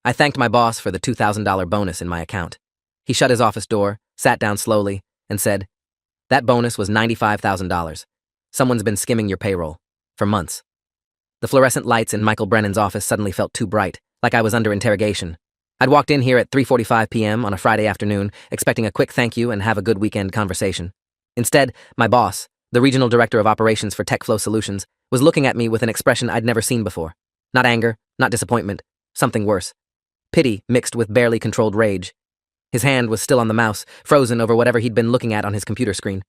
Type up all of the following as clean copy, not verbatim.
I thanked my boss for the $2,000 bonus in my account. He shut his office door, sat down slowly, and said, "That bonus was $95,000. Someone's been skimming your payroll. For months." The fluorescent lights in Michael Brennan's office suddenly felt too bright, like I was under interrogation. I'd walked in here at 3:45 p.m. on a Friday afternoon, expecting a quick thank you and have a good weekend conversation. Instead, my boss, the regional director of operations for TechFlow Solutions, was looking at me with an expression I'd never seen before. Not anger, not disappointment, something worse. Pity mixed with barely controlled rage. His hand was still on the mouse, frozen over whatever he'd been looking at on his computer screen.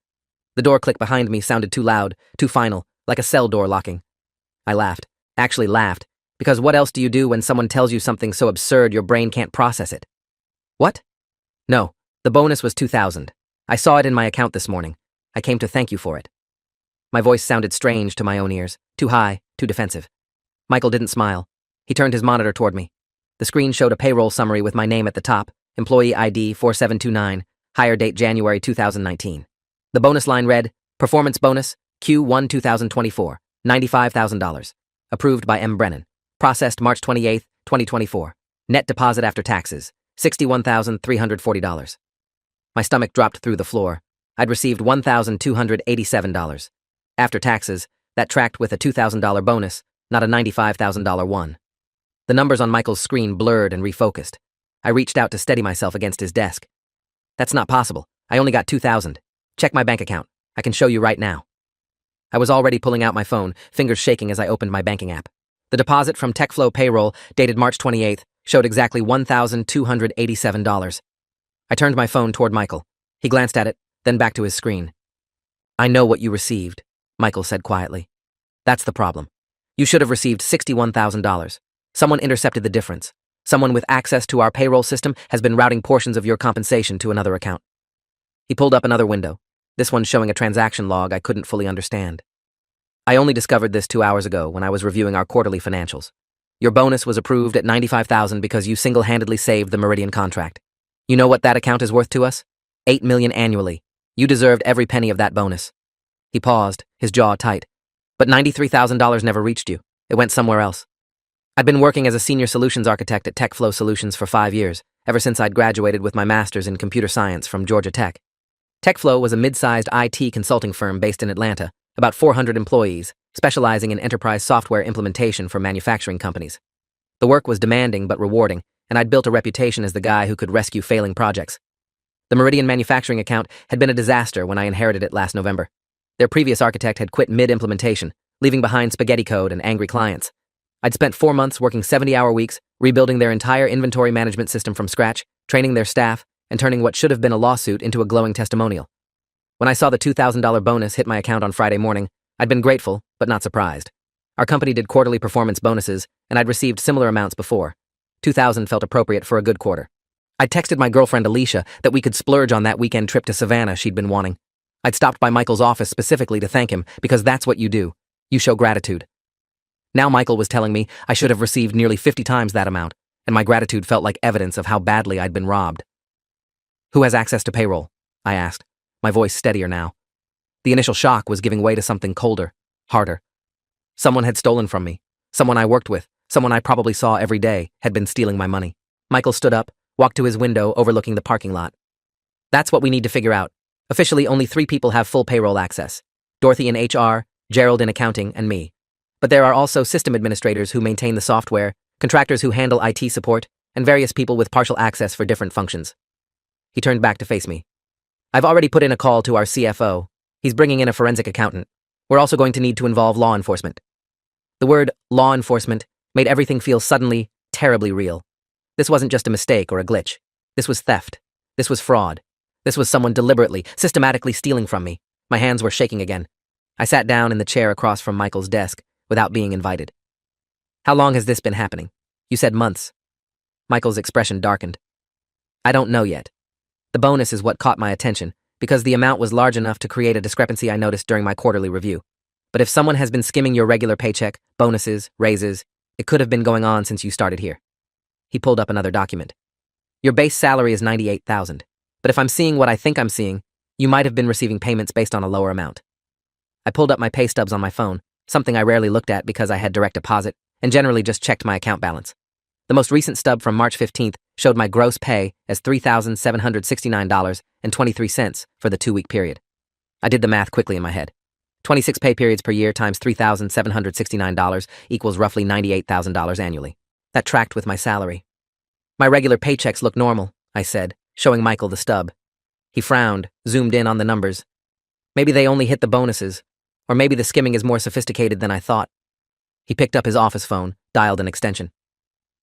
The door click behind me sounded too loud, too final, like a cell door locking. I laughed. Actually laughed. Because what else do you do when someone tells you something so absurd your brain can't process it? What? No, the bonus was $2,000. I saw it in my account this morning. I came to thank you for it. My voice sounded strange to my own ears, too high, too defensive. Michael didn't smile. He turned his monitor toward me. The screen showed a payroll summary with my name at the top, employee ID 4729, hire date January 2019. The bonus line read, Performance Bonus, Q1 2024, $95,000. Approved by M. Brennan. Processed March 28, 2024. Net deposit after taxes, $61,340. My stomach dropped through the floor. I'd received $1,287. After taxes, that tracked with a $2,000 bonus, not a $95,000 one. The numbers on Michael's screen blurred and refocused. I reached out to steady myself against his desk. That's not possible. I only got $2,000. Check my bank account. I can show you right now. I was already pulling out my phone, fingers shaking as I opened my banking app. The deposit from TechFlow payroll, dated March 28th, showed exactly $1,287. I turned my phone toward Michael. He glanced at it, then back to his screen. "I know what you received," Michael said quietly. "That's the problem. You should have received $61,000. Someone intercepted the difference. Someone with access to our payroll system has been routing portions of your compensation to another account." He pulled up another window, this one showing a transaction log I couldn't fully understand. "I only discovered this 2 hours ago when I was reviewing our quarterly financials. Your bonus was approved at $95,000 because you single-handedly saved the Meridian contract. You know what that account is worth to us? $8 million annually. You deserved every penny of that bonus." He paused, his jaw tight. "But $93,000 never reached you. It went somewhere else." I'd been working as a senior solutions architect at TechFlow Solutions for 5 years, ever since I'd graduated with my master's in computer science from Georgia Tech. TechFlow was a mid-sized IT consulting firm based in Atlanta, about 400 employees, specializing in enterprise software implementation for manufacturing companies. The work was demanding but rewarding, and I'd built a reputation as the guy who could rescue failing projects. The Meridian manufacturing account had been a disaster when I inherited it last November. Their previous architect had quit mid-implementation, leaving behind spaghetti code and angry clients. I'd spent 4 months working 70-hour weeks, rebuilding their entire inventory management system from scratch, training their staff, and turning what should have been a lawsuit into a glowing testimonial. When I saw the $2,000 bonus hit my account on Friday morning, I'd been grateful, but not surprised. Our company did quarterly performance bonuses, and I'd received similar amounts before. $2,000 felt appropriate for a good quarter. I'd texted my girlfriend Alicia that we could splurge on that weekend trip to Savannah she'd been wanting. I'd stopped by Michael's office specifically to thank him, because that's what you do. You show gratitude. Now Michael was telling me I should have received nearly 50 times that amount, and my gratitude felt like evidence of how badly I'd been robbed. "Who has access to payroll?" I asked, my voice steadier now. The initial shock was giving way to something colder, harder. Someone had stolen from me. Someone I worked with, someone I probably saw every day, had been stealing my money. Michael stood up, walked to his window overlooking the parking lot. "That's what we need to figure out. Officially, only 3 people have full payroll access. Dorothy in HR, Gerald in accounting, and me. But there are also system administrators who maintain the software, contractors who handle IT support, and various people with partial access for different functions." He turned back to face me. "I've already put in a call to our CFO. He's bringing in a forensic accountant. We're also going to need to involve law enforcement." The word law enforcement made everything feel suddenly, terribly real. This wasn't just a mistake or a glitch. This was theft. This was fraud. This was someone deliberately, systematically stealing from me. My hands were shaking again. I sat down in the chair across from Michael's desk without being invited. "How long has this been happening?" "You said months." Michael's expression darkened. "I don't know yet. The bonus is what caught my attention, because the amount was large enough to create a discrepancy I noticed during my quarterly review. But if someone has been skimming your regular paycheck, bonuses, raises, it could have been going on since you started here." He pulled up another document. "Your base salary is $98,000, but if I'm seeing what I think I'm seeing, you might have been receiving payments based on a lower amount." I pulled up my pay stubs on my phone, something I rarely looked at because I had direct deposit and generally just checked my account balance. The most recent stub from March 15th showed my gross pay as $3,769.23 for the 2-week period. I did the math quickly in my head. 26 pay periods per year times $3,769 equals roughly $98,000 annually. That tracked with my salary. My regular paychecks look normal, I said, showing Michael the stub. He frowned, zoomed in on the numbers. Maybe they only hit the bonuses, or maybe the skimming is more sophisticated than I thought. He picked up his office phone, dialed an extension.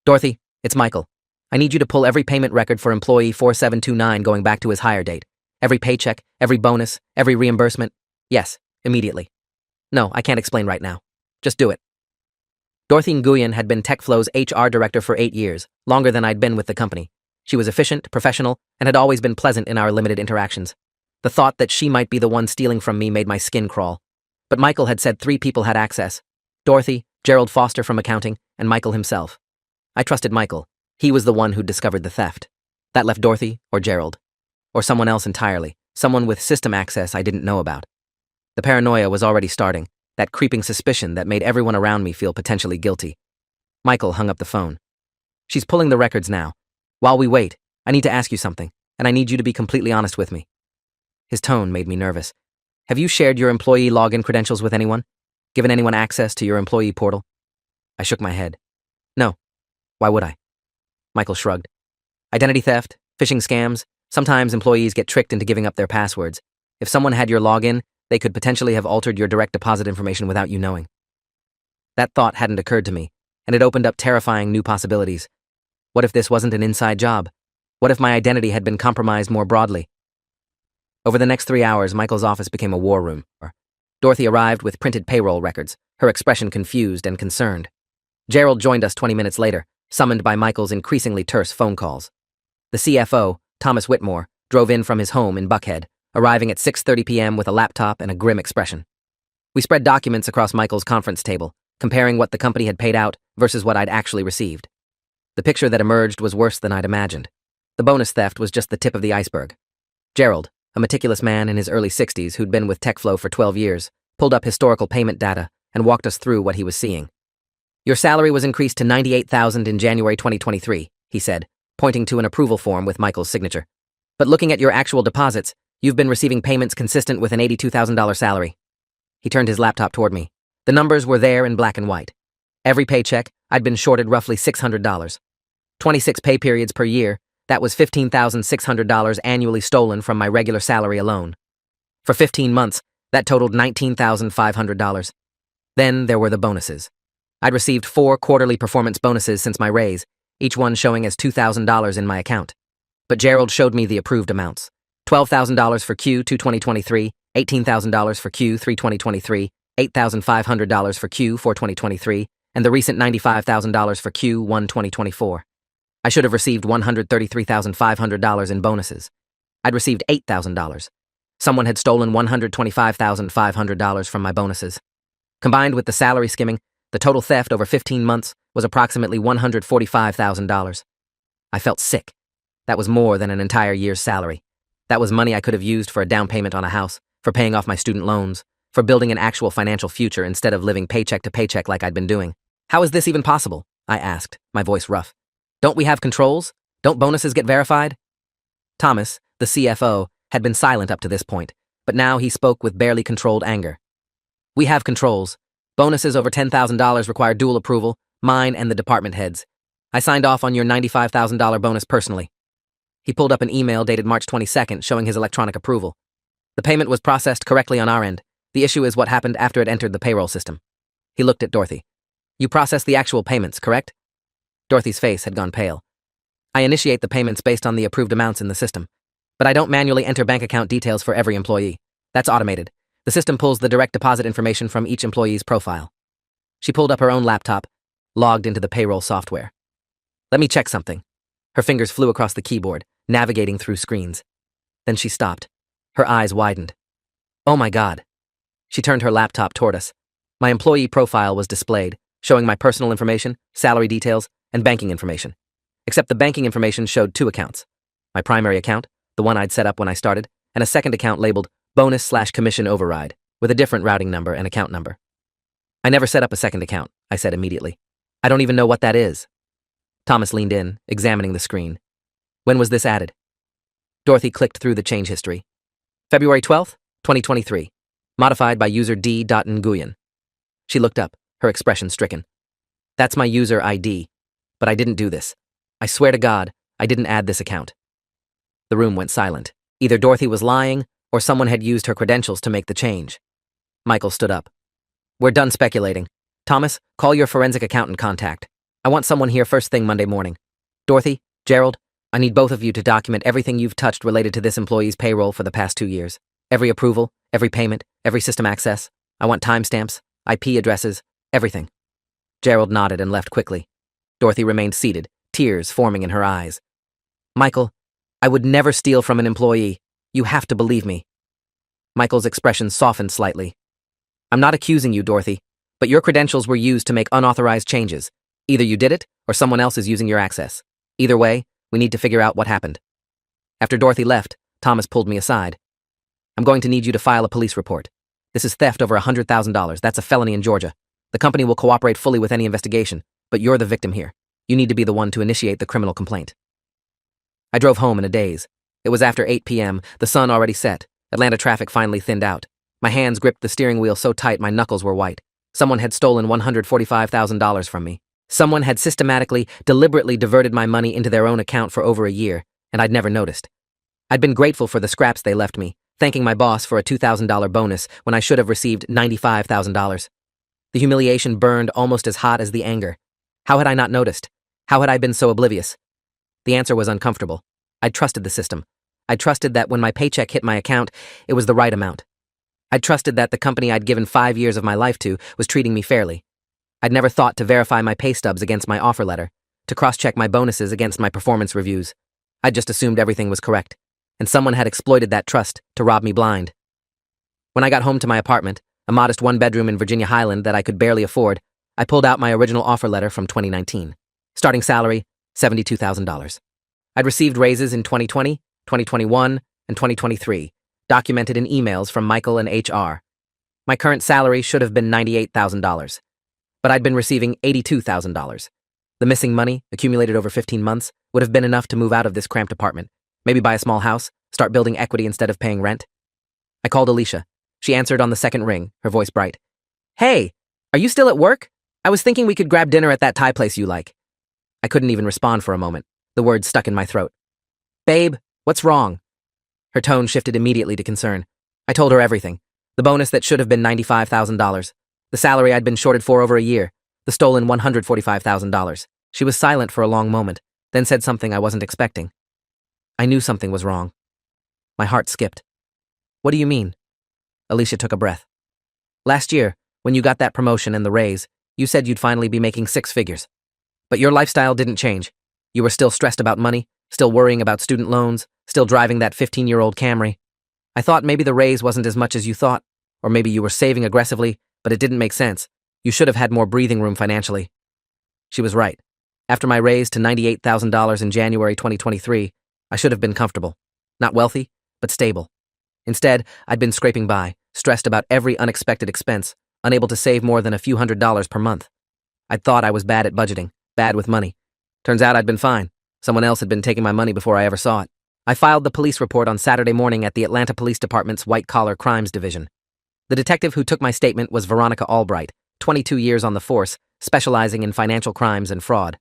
Dorothy, it's Michael. I need you to pull every payment record for employee 4729 going back to his hire date. Every paycheck, every bonus, every reimbursement. Yes, immediately. No, I can't explain right now. Just do it. Dorothy Nguyen had been TechFlow's HR director for 8 years, longer than I'd been with the company. She was efficient, professional, and had always been pleasant in our limited interactions. The thought that she might be the one stealing from me made my skin crawl. But Michael had said 3 people had access: Dorothy, Gerald Foster from accounting, and Michael himself. I trusted Michael. He was the one who'd discovered the theft. That left Dorothy or Gerald. Or someone else entirely, someone with system access I didn't know about. The paranoia was already starting, that creeping suspicion that made everyone around me feel potentially guilty. Michael hung up the phone. She's pulling the records now. While we wait, I need to ask you something, and I need you to be completely honest with me. His tone made me nervous. Have you shared your employee login credentials with anyone? Given anyone access to your employee portal? I shook my head. No. Why would I? Michael shrugged. Identity theft, phishing scams, sometimes employees get tricked into giving up their passwords. If someone had your login, they could potentially have altered your direct deposit information without you knowing. That thought hadn't occurred to me, and it opened up terrifying new possibilities. What if this wasn't an inside job? What if my identity had been compromised more broadly? Over the next 3 hours, Michael's office became a war room. Dorothy arrived with printed payroll records, her expression confused and concerned. Gerald joined us 20 minutes later, summoned by Michael's increasingly terse phone calls. The CFO, Thomas Whitmore, drove in from his home in Buckhead, arriving at 6:30 p.m. with a laptop and a grim expression. We spread documents across Michael's conference table, comparing what the company had paid out versus what I'd actually received. The picture that emerged was worse than I'd imagined. The bonus theft was just the tip of the iceberg. Gerald, a meticulous man in his early 60s who'd been with TechFlow for 12 years, pulled up historical payment data and walked us through what he was seeing. Your salary was increased to $98,000 in January 2023, he said, pointing to an approval form with Michael's signature. But looking at your actual deposits, you've been receiving payments consistent with an $82,000 salary. He turned his laptop toward me. The numbers were there in black and white. Every paycheck, I'd been shorted roughly $600. 26 pay periods per year, that was $15,600 annually stolen from my regular salary alone. For 15 months, that totaled $19,500. Then there were the bonuses. I'd received 4 quarterly performance bonuses since my raise, each one showing as $2,000 in my account. But Gerald showed me the approved amounts. $12,000 for Q2 2023, $18,000 for Q3 2023, $8,500 for Q4 2023, and the recent $95,000 for Q1 2024. I should have received $133,500 in bonuses. I'd received $8,000. Someone had stolen $125,500 from my bonuses. Combined with the salary skimming, the total theft over 15 months was approximately $145,000. I felt sick. That was more than an entire year's salary. That was money I could have used for a down payment on a house, for paying off my student loans, for building an actual financial future instead of living paycheck to paycheck like I'd been doing. How is this even possible? I asked, my voice rough. Don't we have controls? Don't bonuses get verified? Thomas, the CFO, had been silent up to this point, but now he spoke with barely controlled anger. We have controls. Bonuses over $10,000 require dual approval, mine and the department heads. I signed off on your $95,000 bonus personally. He pulled up an email dated March 22nd showing his electronic approval. The payment was processed correctly on our end. The issue is what happened after it entered the payroll system. He looked at Dorothy. You processed the actual payments, correct? Dorothy's face had gone pale. I initiate the payments based on the approved amounts in the system, but I don't manually enter bank account details for every employee. That's automated. The system pulls the direct deposit information from each employee's profile. She pulled up her own laptop, logged into the payroll software. Let me check something. Her fingers flew across the keyboard, navigating through screens. Then she stopped. Her eyes widened. Oh my God. She turned her laptop toward us. My employee profile was displayed, showing my personal information, salary details, and banking information. Except the banking information showed 2 accounts. My primary account, the one I'd set up when I started, and a second account labeled bonus/commission override, with a different routing number and account number. I never set up a second account, I said immediately. I don't even know what that is. Thomas leaned in, examining the screen. When was this added? Dorothy clicked through the change history. February 12th, 2023. Modified by user D.Nguyen. She looked up, her expression stricken. That's my user ID. But I didn't do this. I swear to God, I didn't add this account. The room went silent. Either Dorothy was lying, or someone had used her credentials to make the change. Michael stood up. We're done speculating. Thomas, call your forensic accountant contact. I want someone here first thing Monday morning. Dorothy, Gerald, I need both of you to document everything you've touched related to this employee's payroll for the past 2 years. Every approval, every payment, every system access. I want timestamps, IP addresses, everything. Gerald nodded and left quickly. Dorothy remained seated, tears forming in her eyes. Michael, I would never steal from an employee. You have to believe me. Michael's expression softened slightly. I'm not accusing you, Dorothy, but your credentials were used to make unauthorized changes. Either you did it, or someone else is using your access. Either way, we need to figure out what happened. After Dorothy left, Thomas pulled me aside. I'm going to need you to file a police report. This is theft over $100,000. That's a felony in Georgia. The company will cooperate fully with any investigation, but you're the victim here. You need to be the one to initiate the criminal complaint. I drove home in a daze. It was after 8 p.m., the sun already set. Atlanta traffic finally thinned out. My hands gripped the steering wheel so tight my knuckles were white. Someone had stolen $145,000 from me. Someone had systematically, deliberately diverted my money into their own account for over a year, and I'd never noticed. I'd been grateful for the scraps they left me, thanking my boss for a $2,000 bonus when I should have received $95,000. The humiliation burned almost as hot as the anger. How had I not noticed? How had I been so oblivious? The answer was uncomfortable. I'd trusted the system. I trusted that when my paycheck hit my account, it was the right amount. I trusted that the company I'd given 5 years of my life to was treating me fairly. I'd never thought to verify my pay stubs against my offer letter, to cross-check my bonuses against my performance reviews. I'd just assumed everything was correct, and someone had exploited that trust to rob me blind. When I got home to my apartment, a modest one-bedroom in Virginia Highland that I could barely afford, I pulled out my original offer letter from 2019. Starting salary, $72,000. I'd received raises in 2020, 2021, and 2023, documented in emails from Michael and HR. My current salary should have been $98,000, but I'd been receiving $82,000. The missing money, accumulated over 15 months, would have been enough to move out of this cramped apartment, maybe buy a small house, start building equity instead of paying rent. I called Alicia. She answered on the second ring, her voice bright. Hey, are you still at work? I was thinking we could grab dinner at that Thai place you like. I couldn't even respond for a moment. The words stuck in my throat. Babe, what's wrong? Her tone shifted immediately to concern. I told her everything. The bonus that should have been $95,000. The salary I'd been shorted for over a year. The stolen $145,000. She was silent for a long moment, then said something I wasn't expecting. I knew something was wrong. My heart skipped. What do you mean? Alicia took a breath. Last year, when you got that promotion and the raise, you said you'd finally be making 6 figures. But your lifestyle didn't change. You were still stressed about money, still worrying about student loans, still driving that 15-year-old Camry. I thought maybe the raise wasn't as much as you thought, or maybe you were saving aggressively, but it didn't make sense. You should have had more breathing room financially. She was right. After my raise to $98,000 in January 2023, I should have been comfortable. Not wealthy, but stable. Instead, I'd been scraping by, stressed about every unexpected expense, unable to save more than a few $100s per month. I'd thought I was bad at budgeting, bad with money. Turns out I'd been fine. Someone else had been taking my money before I ever saw it. I filed the police report on Saturday morning at the Atlanta Police Department's White-Collar Crimes Division. The detective who took my statement was Veronica Albright, 22 years on the force, specializing in financial crimes and fraud.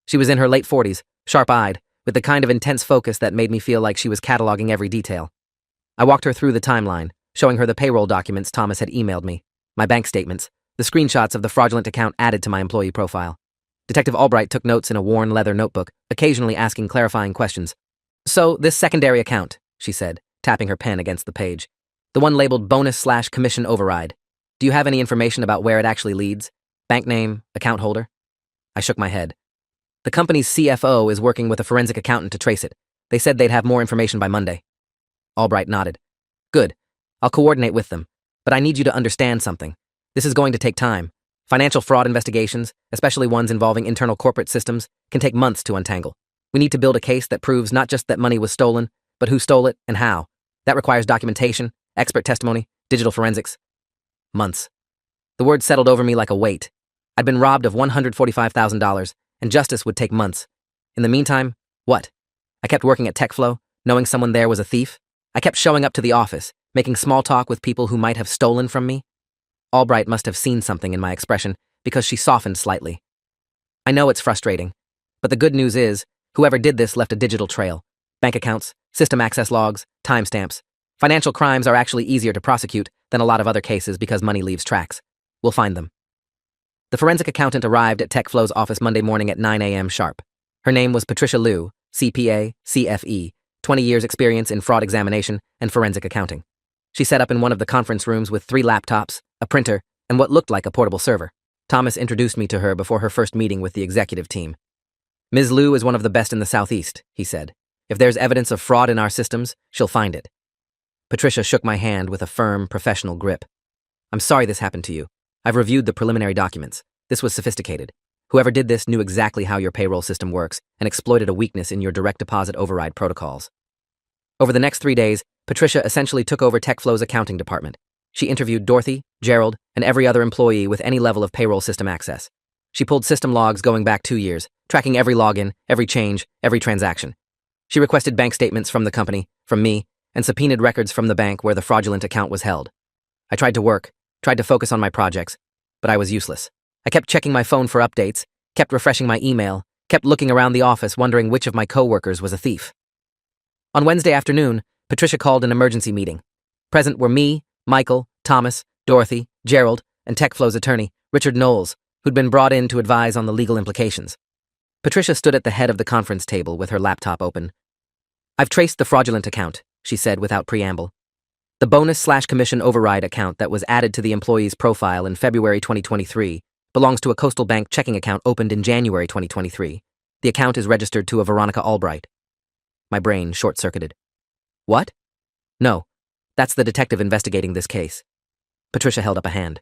She was in her late 40s, sharp-eyed, with the kind of intense focus that made me feel like she was cataloging every detail. I walked her through the timeline, showing her the payroll documents Thomas had emailed me, my bank statements, the screenshots of the fraudulent account added to my employee profile. Detective Albright took notes in a worn leather notebook, occasionally asking clarifying questions. So, this secondary account, she said, tapping her pen against the page. The one labeled bonus/commission override. Do you have any information about where it actually leads? Bank name, account holder? I shook my head. The company's CFO is working with a forensic accountant to trace it. They said they'd have more information by Monday. Albright nodded. Good. I'll coordinate with them. But I need you to understand something. This is going to take time. Financial fraud investigations, especially ones involving internal corporate systems, can take months to untangle. We need to build a case that proves not just that money was stolen, but who stole it and how. That requires documentation, expert testimony, digital forensics. Months. The word settled over me like a weight. I'd been robbed of $145,000, and justice would take months. In the meantime, what? I kept working at TechFlow, knowing someone there was a thief. I kept showing up to the office, making small talk with people who might have stolen from me. Albright must have seen something in my expression because she softened slightly. I know it's frustrating, but the good news is, whoever did this left a digital trail. Bank accounts, system access logs, timestamps. Financial crimes are actually easier to prosecute than a lot of other cases because money leaves tracks. We'll find them. The forensic accountant arrived at TechFlow's office Monday morning at 9 a.m. sharp. Her name was Patricia Liu, CPA, CFE, 20 years experience in fraud examination and forensic accounting. She set up in one of the conference rooms with 3 laptops, a printer, and what looked like a portable server. Thomas introduced me to her before her first meeting with the executive team. Ms. Liu is one of the best in the Southeast, he said. If there's evidence of fraud in our systems, she'll find it. Patricia shook my hand with a firm, professional grip. I'm sorry this happened to you. I've reviewed the preliminary documents. This was sophisticated. Whoever did this knew exactly how your payroll system works and exploited a weakness in your direct deposit override protocols. Over the next 3 days, Patricia essentially took over TechFlow's accounting department. She interviewed Dorothy, Gerald, and every other employee with any level of payroll system access. She pulled system logs going back 2 years, tracking every login, every change, every transaction. She requested bank statements from the company, from me, and subpoenaed records from the bank where the fraudulent account was held. I tried to work, tried to focus on my projects, but I was useless. I kept checking my phone for updates, kept refreshing my email, kept looking around the office wondering which of my coworkers was a thief. On Wednesday afternoon, Patricia called an emergency meeting. Present were me, Michael, Thomas, Dorothy, Gerald, and TechFlow's attorney, Richard Knowles, who'd been brought in to advise on the legal implications. Patricia stood at the head of the conference table with her laptop open. I've traced the fraudulent account, she said without preamble. The bonus/commission override account that was added to the employee's profile in February 2023 belongs to a Coastal Bank checking account opened in January 2023. The account is registered to a Veronica Albright. My brain short-circuited. What? No, that's the detective investigating this case. Patricia held up a hand.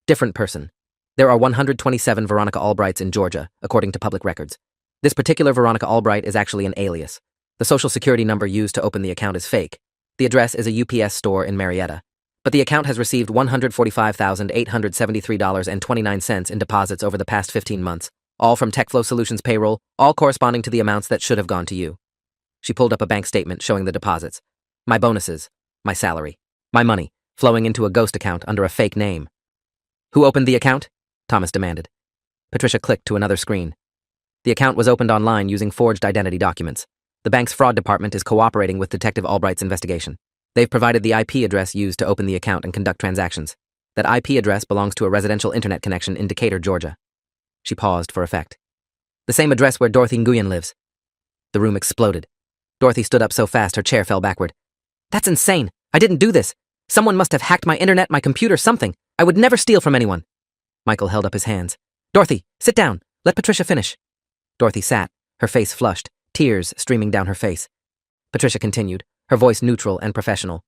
Different person. There are 127 Veronica Albrights in Georgia, according to public records. This particular Veronica Albright is actually an alias. The social security number used to open the account is fake. The address is a UPS store in Marietta. But the account has received $145,873.29 in deposits over the past 15 months, all from TechFlow Solutions payroll, all corresponding to the amounts that should have gone to you. She pulled up a bank statement showing the deposits. My bonuses, my salary, my money, flowing into a ghost account under a fake name. Who opened the account? Thomas demanded. Patricia clicked to another screen. The account was opened online using forged identity documents. The bank's fraud department is cooperating with Detective Albright's investigation. They've provided the IP address used to open the account and conduct transactions. That IP address belongs to a residential internet connection in Decatur, Georgia. She paused for effect. The same address where Dorothy Nguyen lives. The room exploded. Dorothy stood up so fast her chair fell backward. That's insane. I didn't do this. Someone must have hacked my internet, my computer, something. I would never steal from anyone. Michael held up his hands. Dorothy, sit down. Let Patricia finish. Dorothy sat, her face flushed, tears streaming down her face. Patricia continued, her voice neutral and professional.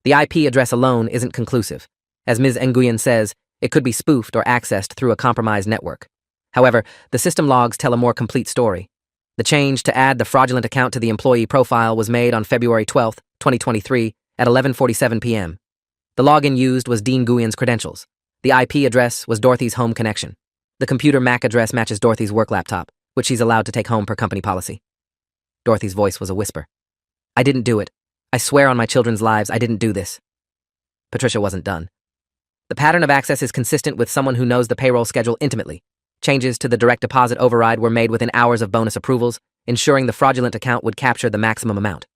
The IP address alone isn't conclusive. As Ms. Nguyen says, it could be spoofed or accessed through a compromised network. However, the system logs tell a more complete story. The change to add the fraudulent account to the employee profile was made on February 12, 2023, at 11:47 p.m. The login used was Dean Nguyen's credentials. The IP address was Dorothy's home connection. The computer MAC address matches Dorothy's work laptop, which she's allowed to take home per company policy. Dorothy's voice was a whisper. I didn't do it. I swear on my children's lives I didn't do this. Patricia wasn't done. The pattern of access is consistent with someone who knows the payroll schedule intimately. Changes to the direct deposit override were made within hours of bonus approvals, ensuring the fraudulent account would capture the maximum amount.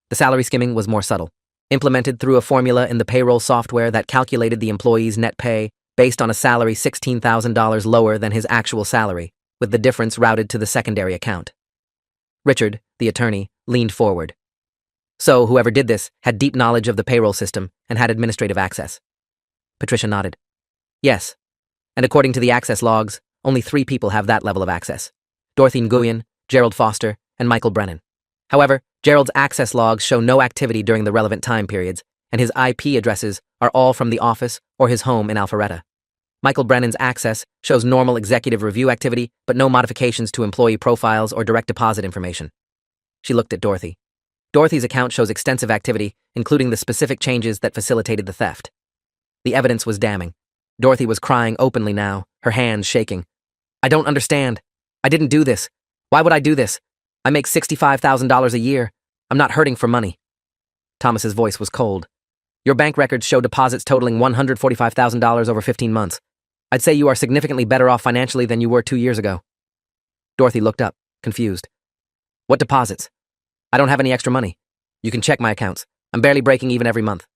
The salary skimming was more subtle, implemented through a formula in the payroll software that calculated the employee's net pay based on a salary $16,000 lower than his actual salary, with the difference routed to the secondary account. Richard, the attorney, leaned forward. So, whoever did this had deep knowledge of the payroll system and had administrative access. Patricia nodded. Yes, and according to the access logs, only 3 people have that level of access. Dorothy Nguyen, Gerald Foster, and Michael Brennan. However, Gerald's access logs show no activity during the relevant time periods, and his IP addresses are all from the office or his home in Alpharetta. Michael Brennan's access shows normal executive review activity, but no modifications to employee profiles or direct deposit information. She looked at Dorothy. Dorothy's account shows extensive activity, including the specific changes that facilitated the theft. The evidence was damning. Dorothy was crying openly now, her hands shaking. I don't understand. I didn't do this. Why would I do this? I make $65,000 a year. I'm not hurting for money. Thomas's voice was cold. Your bank records show deposits totaling $145,000 over 15 months. I'd say you are significantly better off financially than you were 2 years ago. Dorothy looked up, confused. What deposits? I don't have any extra money. You can check my accounts. I'm barely breaking even every month.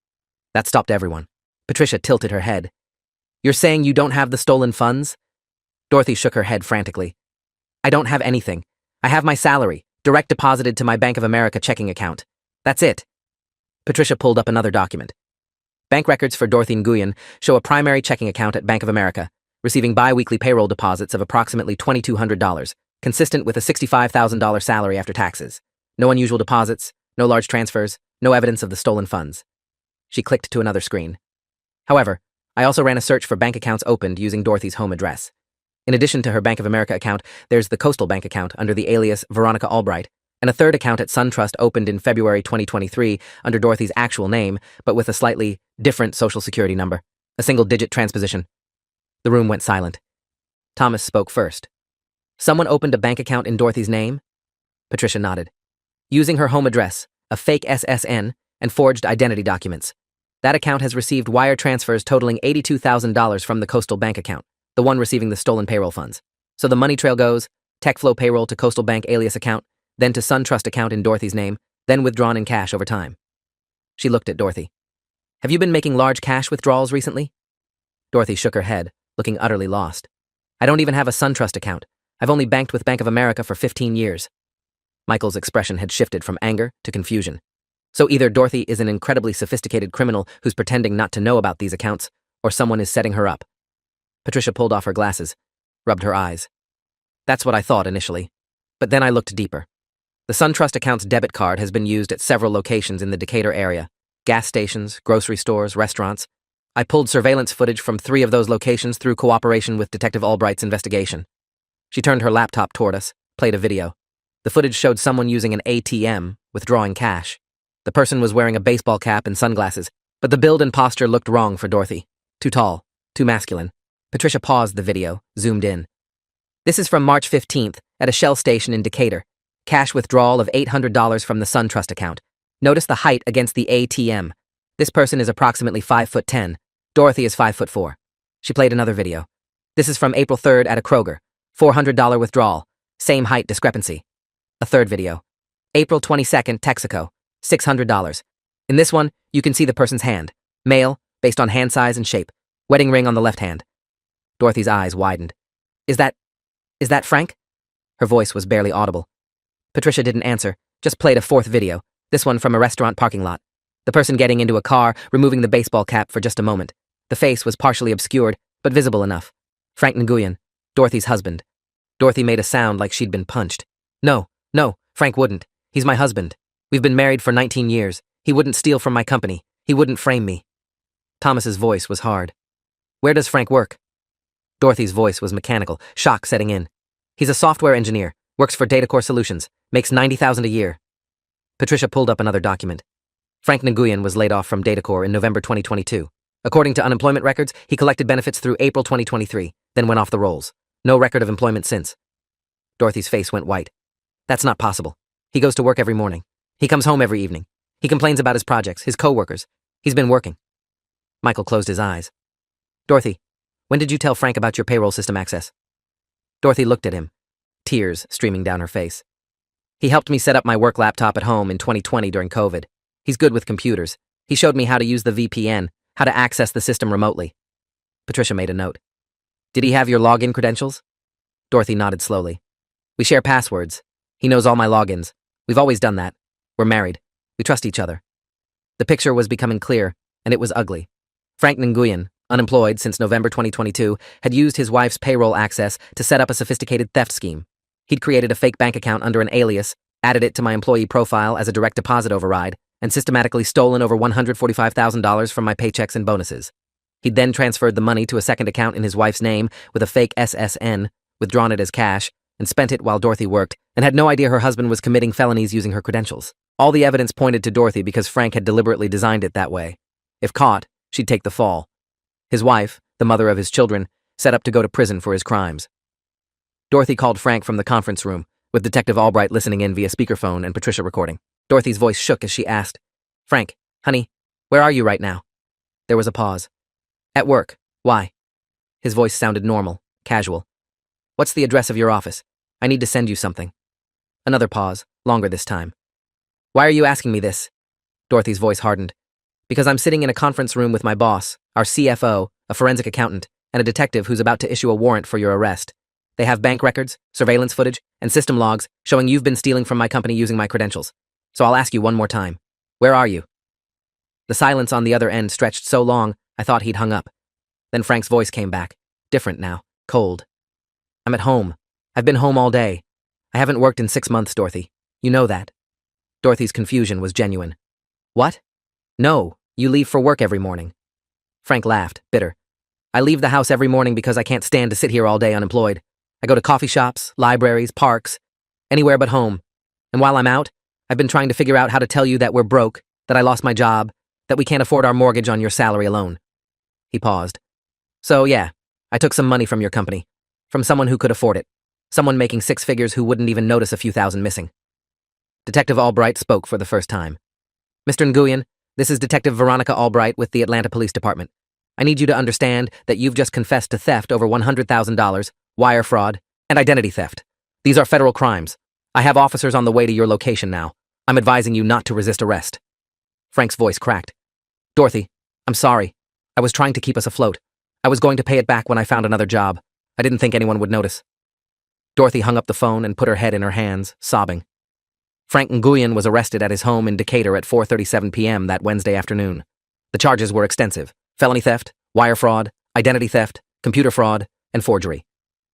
That stopped everyone. Patricia tilted her head. You're saying you don't have the stolen funds? Dorothy shook her head frantically. I don't have anything. I have my salary, direct deposited to my Bank of America checking account. That's it. Patricia pulled up another document. Bank records for Dorothy Nguyen show a primary checking account at Bank of America, receiving bi-weekly payroll deposits of approximately $2,200, consistent with a $65,000 salary after taxes. No unusual deposits, no large transfers, no evidence of the stolen funds. She clicked to another screen. However, I also ran a search for bank accounts opened using Dorothy's home address. In addition to her Bank of America account, there's the Coastal Bank account under the alias Veronica Albright, and a third account at SunTrust opened in February 2023 under Dorothy's actual name, but with a slightly different social security number, a single-digit transposition. The room went silent. Thomas spoke first. Someone opened a bank account in Dorothy's name? Patricia nodded. Using her home address, a fake SSN, and forged identity documents. That account has received wire transfers totaling $82,000 from the Coastal Bank account, the one receiving the stolen payroll funds. So the money trail goes, TechFlow payroll to Coastal Bank alias account, then to SunTrust account in Dorothy's name, then withdrawn in cash over time. She looked at Dorothy. Have you been making large cash withdrawals recently? Dorothy shook her head, looking utterly lost. I don't even have a SunTrust account. I've only banked with Bank of America for 15 years. Michael's expression had shifted from anger to confusion. So either Dorothy is an incredibly sophisticated criminal who's pretending not to know about these accounts, or someone is setting her up. Patricia pulled off her glasses, rubbed her eyes. That's what I thought initially. But then I looked deeper. The SunTrust account's debit card has been used at several locations in the Decatur area. Gas stations, grocery stores, restaurants. I pulled surveillance footage from 3 of those locations through cooperation with Detective Albright's investigation. She turned her laptop toward us, played a video. The footage showed someone using an ATM, withdrawing cash. The person was wearing a baseball cap and sunglasses, but the build and posture looked wrong for Dorothy. Too tall, too masculine. Patricia paused the video, zoomed in. This is from March 15th at a Shell station in Decatur. Cash withdrawal of $800 from the SunTrust account. Notice the height against the ATM. This person is approximately 5'10". Dorothy is 5'4". She played another video. This is from April 3rd at a Kroger. $400 withdrawal. Same height discrepancy. A third video. April 22nd, Texaco. $600. In this one, you can see the person's hand. Male, based on hand size and shape. Wedding ring on the left hand. Dorothy's eyes widened. Is that Frank? Her voice was barely audible. Patricia didn't answer, just played a fourth video, this one from a restaurant parking lot. The person getting into a car, removing the baseball cap for just a moment. The face was partially obscured, but visible enough. Frank Nguyen, Dorothy's husband. Dorothy made a sound like she'd been punched. No, Frank wouldn't. He's my husband. We've been married for 19 years. He wouldn't steal from my company. He wouldn't frame me. Thomas's voice was hard. Where does Frank work? Dorothy's voice was mechanical, shock setting in. He's a software engineer, works for DataCore Solutions, makes $90,000 a year. Patricia pulled up another document. Frank Nguyen was laid off from DataCore in November 2022. According to unemployment records, he collected benefits through April 2023, then went off the rolls. No record of employment since. Dorothy's face went white. That's not possible. He goes to work every morning. He comes home every evening. He complains about his projects, his co-workers. He's been working. Michael closed his eyes. Dorothy, when did you tell Frank about your payroll system access? Dorothy looked at him, tears streaming down her face. He helped me set up my work laptop at home in 2020 during COVID. He's good with computers. He showed me how to use the VPN, how to access the system remotely. Patricia made a note. Did he have your login credentials? Dorothy nodded slowly. We share passwords. He knows all my logins. We've always done that. We're married. We trust each other. The picture was becoming clear, and it was ugly. Frank Nguyen, unemployed since November 2022, had used his wife's payroll access to set up a sophisticated theft scheme. He'd created a fake bank account under an alias, added it to my employee profile as a direct deposit override, and systematically stolen over $145,000 from my paychecks and bonuses. He'd then transferred the money to a second account in his wife's name with a fake SSN, withdrawn it as cash, and spent it while Dorothy worked, and had no idea her husband was committing felonies using her credentials. All the evidence pointed to Dorothy because Frank had deliberately designed it that way. If caught, she'd take the fall. His wife, the mother of his children, set up to go to prison for his crimes. Dorothy called Frank from the conference room, with Detective Albright listening in via speakerphone and Patricia recording. Dorothy's voice shook as she asked, "Frank, honey, where are you right now?" There was a pause. "At work. Why?" His voice sounded normal, casual. "What's the address of your office? I need to send you something." Another pause, longer this time. "Why are you asking me this?" Dorothy's voice hardened. "Because I'm sitting in a conference room with my boss, our CFO, a forensic accountant, and a detective who's about to issue a warrant for your arrest. They have bank records, surveillance footage, and system logs showing you've been stealing from my company using my credentials. So I'll ask you one more time. Where are you?" The silence on the other end stretched so long, I thought he'd hung up. Then Frank's voice came back, different now, cold. "I'm at home. I've been home all day. I haven't worked in 6 months, Dorothy. You know that." Dorothy's confusion was genuine. "What?" "No, you leave for work every morning." Frank laughed, bitter. "I leave the house every morning because I can't stand to sit here all day unemployed. I go to coffee shops, libraries, parks, anywhere but home. And while I'm out, I've been trying to figure out how to tell you that we're broke, that I lost my job, that we can't afford our mortgage on your salary alone." He paused. "So yeah, I took some money from your company, from someone who could afford it, someone making 6 figures who wouldn't even notice a few thousand missing." Detective Albright spoke for the first time. "Mr. Nguyen, this is Detective Veronica Albright with the Atlanta Police Department. I need you to understand that you've just confessed to theft over $100,000, wire fraud, and identity theft. These are federal crimes. I have officers on the way to your location now. I'm advising you not to resist arrest." Frank's voice cracked. "Dorothy, I'm sorry. I was trying to keep us afloat. I was going to pay it back when I found another job. I didn't think anyone would notice." Dorothy hung up the phone and put her head in her hands, sobbing. Frank Nguyen was arrested at his home in Decatur at 4:37 p.m. that Wednesday afternoon. The charges were extensive: felony theft, wire fraud, identity theft, computer fraud, and forgery.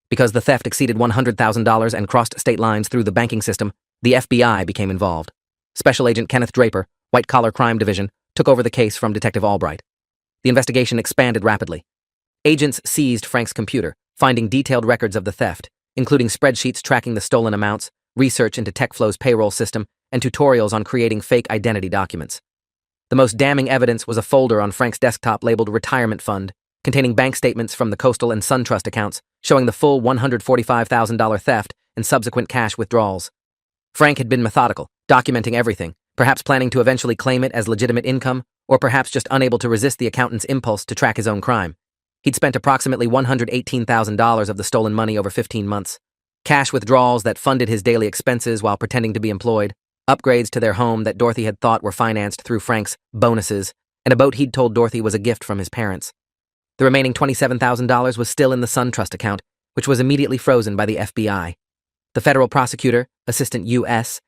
Because the theft exceeded $100,000 and crossed state lines through the banking system, the FBI became involved. Special Agent Kenneth Draper, White Collar Crime Division, took over the case from Detective Albright. The investigation expanded rapidly. Agents seized Frank's computer, finding detailed records of the theft, including spreadsheets tracking the stolen amounts, research into TechFlow's payroll system, and tutorials on creating fake identity documents. The most damning evidence was a folder on Frank's desktop labeled Retirement Fund, containing bank statements from the Coastal and SunTrust accounts, showing the full $145,000 theft and subsequent cash withdrawals. Frank had been methodical, documenting everything, perhaps planning to eventually claim it as legitimate income, or perhaps just unable to resist the accountant's impulse to track his own crime. He'd spent approximately $118,000 of the stolen money over 15 months. Cash withdrawals that funded his daily expenses while pretending to be employed, upgrades to their home that Dorothy had thought were financed through Frank's bonuses, and a boat he'd told Dorothy was a gift from his parents. The remaining $27,000 was still in the SunTrust account, which was immediately frozen by the FBI. The federal prosecutor, Assistant U.S.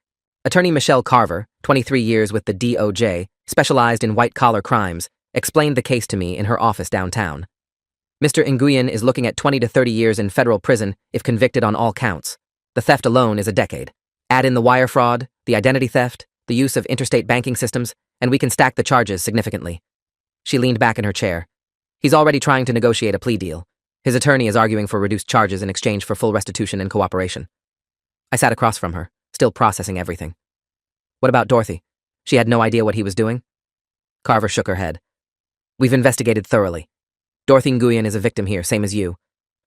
Attorney Michelle Carver, 23 years with the DOJ, specialized in white-collar crimes, explained the case to me in her office downtown. "Mr. Nguyen is looking at 20 to 30 years in federal prison if convicted on all counts. The theft alone is a decade. Add in the wire fraud, the identity theft, the use of interstate banking systems, and we can stack the charges significantly." She leaned back in her chair. "He's already trying to negotiate a plea deal. His attorney is arguing for reduced charges in exchange for full restitution and cooperation." I sat across from her, still processing everything. "What about Dorothy? She had no idea what he was doing?" Carver shook her head. "We've investigated thoroughly. Dorothy Nguyen is a victim here, same as you.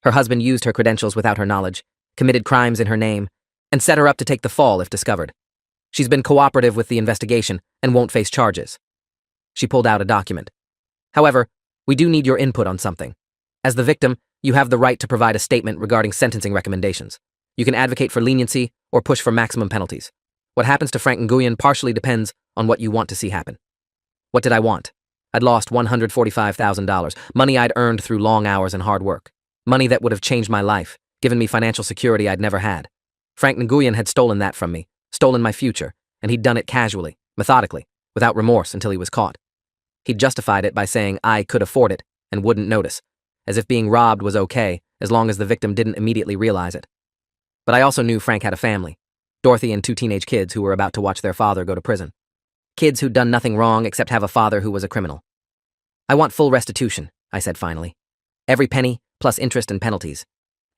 Her husband used her credentials without her knowledge, committed crimes in her name, and set her up to take the fall if discovered. She's been cooperative with the investigation and won't face charges." She pulled out a document. "However, we do need your input on something. As the victim, you have the right to provide a statement regarding sentencing recommendations. You can advocate for leniency or push for maximum penalties. What happens to Frank Nguyen partially depends on what you want to see happen." What did I want? I'd lost $145,000, money I'd earned through long hours and hard work. Money that would have changed my life, given me financial security I'd never had. Frank Nguyen had stolen that from me, stolen my future, and he'd done it casually, methodically, without remorse until he was caught. He'd justified it by saying I could afford it and wouldn't notice, as if being robbed was okay as long as the victim didn't immediately realize it. But I also knew Frank had a family, Dorothy and 2 teenage kids who were about to watch their father go to prison. Kids who'd done nothing wrong except have a father who was a criminal. "I want full restitution," I said finally. "Every penny, plus interest and penalties.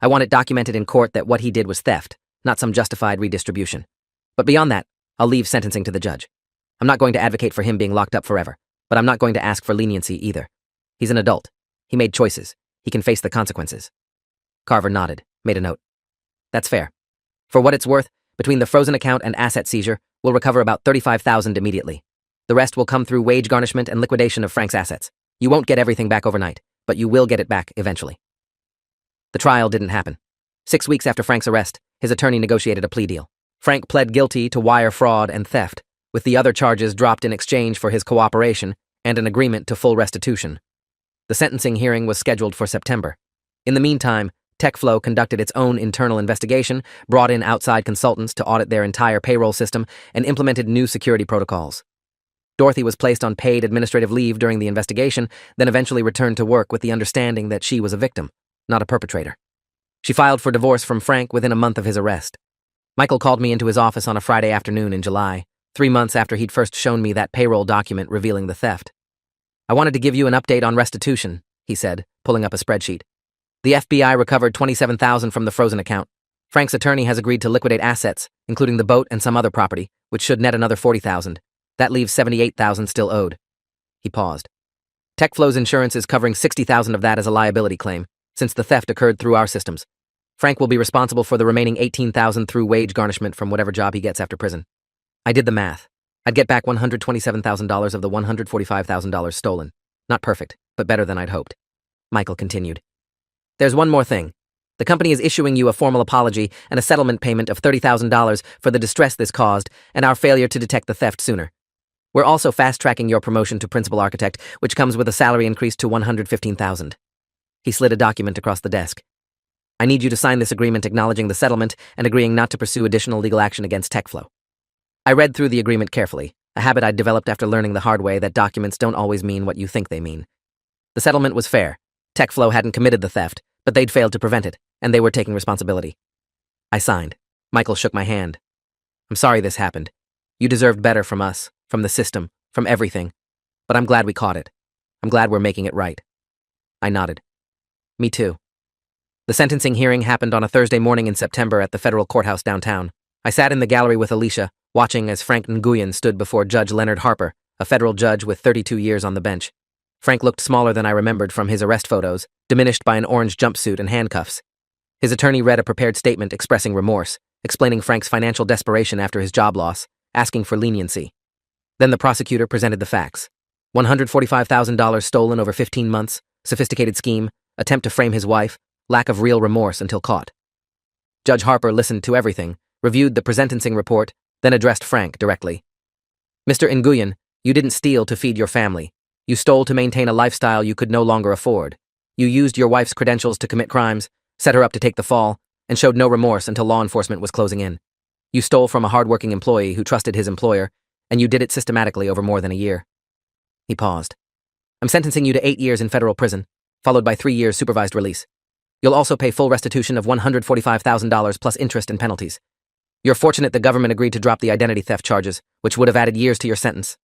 I want it documented in court that what he did was theft, not some justified redistribution. But beyond that, I'll leave sentencing to the judge. I'm not going to advocate for him being locked up forever, but I'm not going to ask for leniency either. He's an adult. He made choices. He can face the consequences." Carver nodded, made a note. That's fair. For what it's worth, between the frozen account and asset seizure, we'll recover about $35,000 immediately. The rest will come through wage garnishment and liquidation of Frank's assets. You won't get everything back overnight, but you will get it back eventually. The trial didn't happen. 6 weeks after Frank's arrest, his attorney negotiated a plea deal. Frank pled guilty to wire fraud and theft, with the other charges dropped in exchange for his cooperation and an agreement to full restitution. The sentencing hearing was scheduled for September. In the meantime, TechFlow conducted its own internal investigation, brought in outside consultants to audit their entire payroll system, and implemented new security protocols. Dorothy was placed on paid administrative leave during the investigation, then eventually returned to work with the understanding that she was a victim, not a perpetrator. She filed for divorce from Frank within a month of his arrest. Michael called me into his office on a Friday afternoon in July, 3 months after he'd first shown me that payroll document revealing the theft. "I wanted to give you an update on restitution," he said, pulling up a spreadsheet. "The FBI recovered $27,000 from the frozen account. Frank's attorney has agreed to liquidate assets, including the boat and some other property, which should net another $40,000. That leaves $78,000 still owed." He paused. "TechFlow's insurance is covering $60,000 of that as a liability claim, since the theft occurred through our systems. Frank will be responsible for the remaining $18,000 through wage garnishment from whatever job he gets after prison." I did the math. I'd get back $127,000 of the $145,000 stolen. Not perfect, but better than I'd hoped. Michael continued. "There's one more thing. The company is issuing you a formal apology and a settlement payment of $30,000 for the distress this caused and our failure to detect the theft sooner. We're also fast-tracking your promotion to principal architect, which comes with a salary increase to $115,000. He slid a document across the desk. "I need you to sign this agreement acknowledging the settlement and agreeing not to pursue additional legal action against TechFlow." I read through the agreement carefully, a habit I'd developed after learning the hard way that documents don't always mean what you think they mean. The settlement was fair. TechFlow hadn't committed the theft, but they'd failed to prevent it, and they were taking responsibility. I signed. Michael shook my hand. "I'm sorry this happened. You deserved better from us, from the system, from everything. But I'm glad we caught it. I'm glad we're making it right." I nodded. "Me too." The sentencing hearing happened on a Thursday morning in September at the federal courthouse downtown. I sat in the gallery with Alicia, watching as Frank Nguyen stood before Judge Leonard Harper, a federal judge with 32 years on the bench. Frank looked smaller than I remembered from his arrest photos, diminished by an orange jumpsuit and handcuffs. His attorney read a prepared statement expressing remorse, explaining Frank's financial desperation after his job loss, asking for leniency. Then the prosecutor presented the facts. $145,000 stolen over 15 months, sophisticated scheme, attempt to frame his wife, lack of real remorse until caught. Judge Harper listened to everything, reviewed the sentencing report, then addressed Frank directly. "Mr. Nguyen, you didn't steal to feed your family. You stole to maintain a lifestyle you could no longer afford. You used your wife's credentials to commit crimes, set her up to take the fall, and showed no remorse until law enforcement was closing in. You stole from a hardworking employee who trusted his employer, and you did it systematically over more than a year." He paused. "I'm sentencing you to 8 years in federal prison, followed by 3 years supervised release. You'll also pay full restitution of $145,000 plus interest and penalties. You're fortunate the government agreed to drop the identity theft charges, which would have added years to your sentence."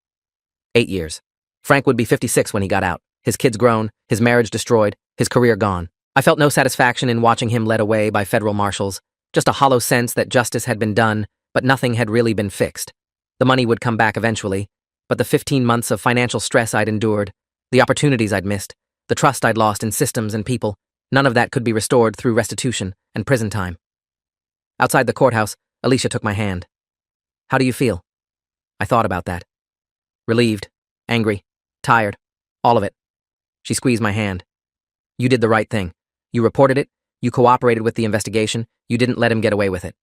8 years. Frank would be 56 when he got out, his kids grown, his marriage destroyed, his career gone. I felt no satisfaction in watching him led away by federal marshals, just a hollow sense that justice had been done, but nothing had really been fixed. The money would come back eventually, but the 15 months of financial stress I'd endured, the opportunities I'd missed, the trust I'd lost in systems and people, none of that could be restored through restitution and prison time. Outside the courthouse, Alicia took my hand. "How do you feel?" I thought about that. Relieved, angry, tired, all of it. She squeezed my hand. "You did the right thing. You reported it, you cooperated with the investigation, you didn't let him get away with it."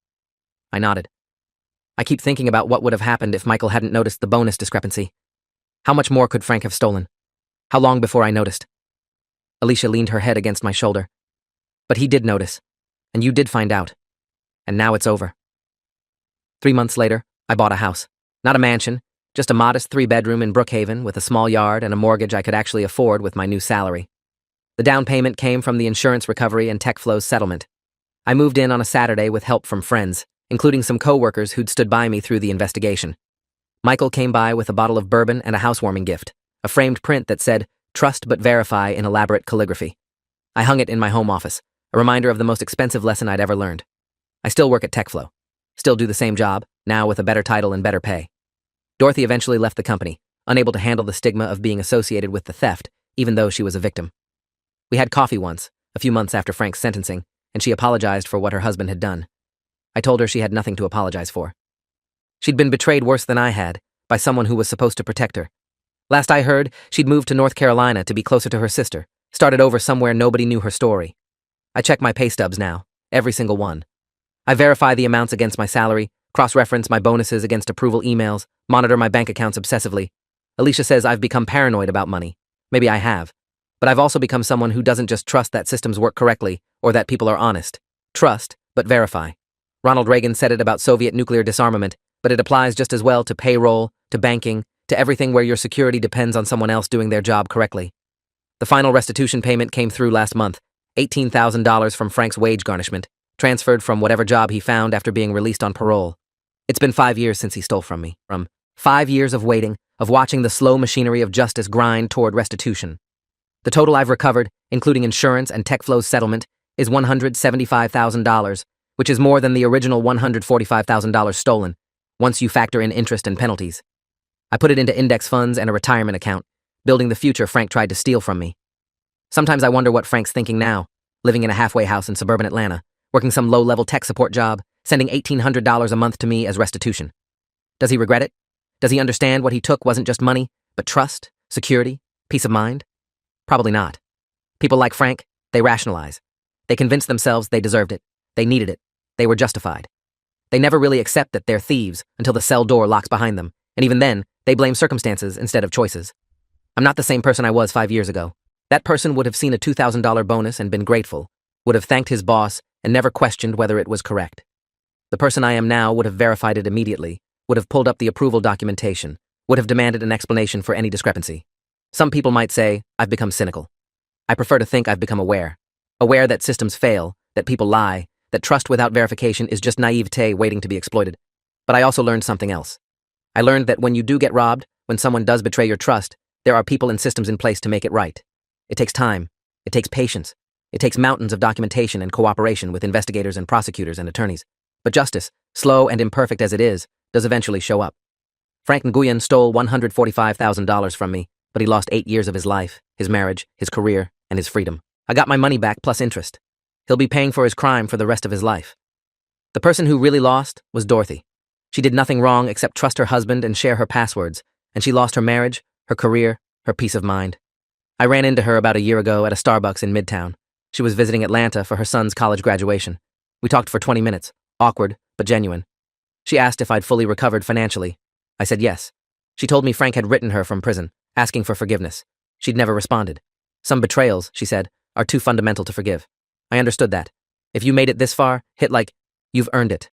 I nodded. I keep thinking about what would have happened if Michael hadn't noticed the bonus discrepancy. How much more could Frank have stolen? How long before I noticed? Alicia leaned her head against my shoulder. "But he did notice, and you did find out. And now it's over." 3 months later, I bought a house. Not a mansion, just a modest 3-bedroom in Brookhaven with a small yard and a mortgage I could actually afford with my new salary. The down payment came from the insurance recovery and TechFlow's settlement. I moved in on a Saturday with help from friends, including some co-workers who'd stood by me through the investigation. Michael came by with a bottle of bourbon and a housewarming gift, a framed print that said, "Trust but verify" in elaborate calligraphy. I hung it in my home office, a reminder of the most expensive lesson I'd ever learned. I still work at TechFlow. Still do the same job, now with a better title and better pay. Dorothy eventually left the company, unable to handle the stigma of being associated with the theft, even though she was a victim. We had coffee once, a few months after Frank's sentencing, and she apologized for what her husband had done. I told her she had nothing to apologize for. She'd been betrayed worse than I had, by someone who was supposed to protect her. Last I heard, she'd moved to North Carolina to be closer to her sister, started over somewhere nobody knew her story. I check my pay stubs now, every single one. I verify the amounts against my salary, cross-reference my bonuses against approval emails, monitor my bank accounts obsessively. Alicia says I've become paranoid about money. Maybe I have. But I've also become someone who doesn't just trust that systems work correctly or that people are honest. Trust, but verify. Ronald Reagan said it about Soviet nuclear disarmament, but it applies just as well to payroll, to banking, to everything where your security depends on someone else doing their job correctly. The final restitution payment came through last month, $18,000 from Frank's wage garnishment, transferred from whatever job he found after being released on parole. It's been 5 years since he stole from me. 5 years of waiting, of watching the slow machinery of justice grind toward restitution. The total I've recovered, including insurance and TechFlow's settlement, is $175,000, which is more than the original $145,000 stolen, once you factor in interest and penalties. I put it into index funds and a retirement account, building the future Frank tried to steal from me. Sometimes I wonder what Frank's thinking now, living in a halfway house in suburban Atlanta, working some low-level tech support job, sending $1,800 a month to me as restitution. Does he regret it? Does he understand what he took wasn't just money, but trust, security, peace of mind? Probably not. People like Frank, they rationalize. They convince themselves they deserved it, they needed it, they were justified. They never really accept that they're thieves until the cell door locks behind them, and even then, they blame circumstances instead of choices. I'm not the same person I was 5 years ago. That person would have seen a $2,000 bonus and been grateful, would have thanked his boss and never questioned whether it was correct. The person I am now would have verified it immediately, would have pulled up the approval documentation, would have demanded an explanation for any discrepancy. Some people might say I've become cynical. I prefer to think I've become aware. Aware that systems fail, that people lie, that trust without verification is just naivete waiting to be exploited. But I also learned something else. I learned that when you do get robbed, when someone does betray your trust, there are people and systems in place to make it right. It takes time. It takes patience. It takes mountains of documentation and cooperation with investigators and prosecutors and attorneys. But justice, slow and imperfect as it is, does eventually show up. Frank Nguyen stole $145,000 from me, but he lost 8 years of his life, his marriage, his career, and his freedom. I got my money back plus interest. He'll be paying for his crime for the rest of his life. The person who really lost was Dorothy. She did nothing wrong except trust her husband and share her passwords, and she lost her marriage, her career, her peace of mind. I ran into her about a year ago at a Starbucks in Midtown. She was visiting Atlanta for her son's college graduation. We talked for 20 minutes, awkward, but genuine. She asked if I'd fully recovered financially. I said yes. She told me Frank had written her from prison, asking for forgiveness. She'd never responded. Some betrayals, she said, are too fundamental to forgive. I understood that. If you made it this far, hit like, you've earned it.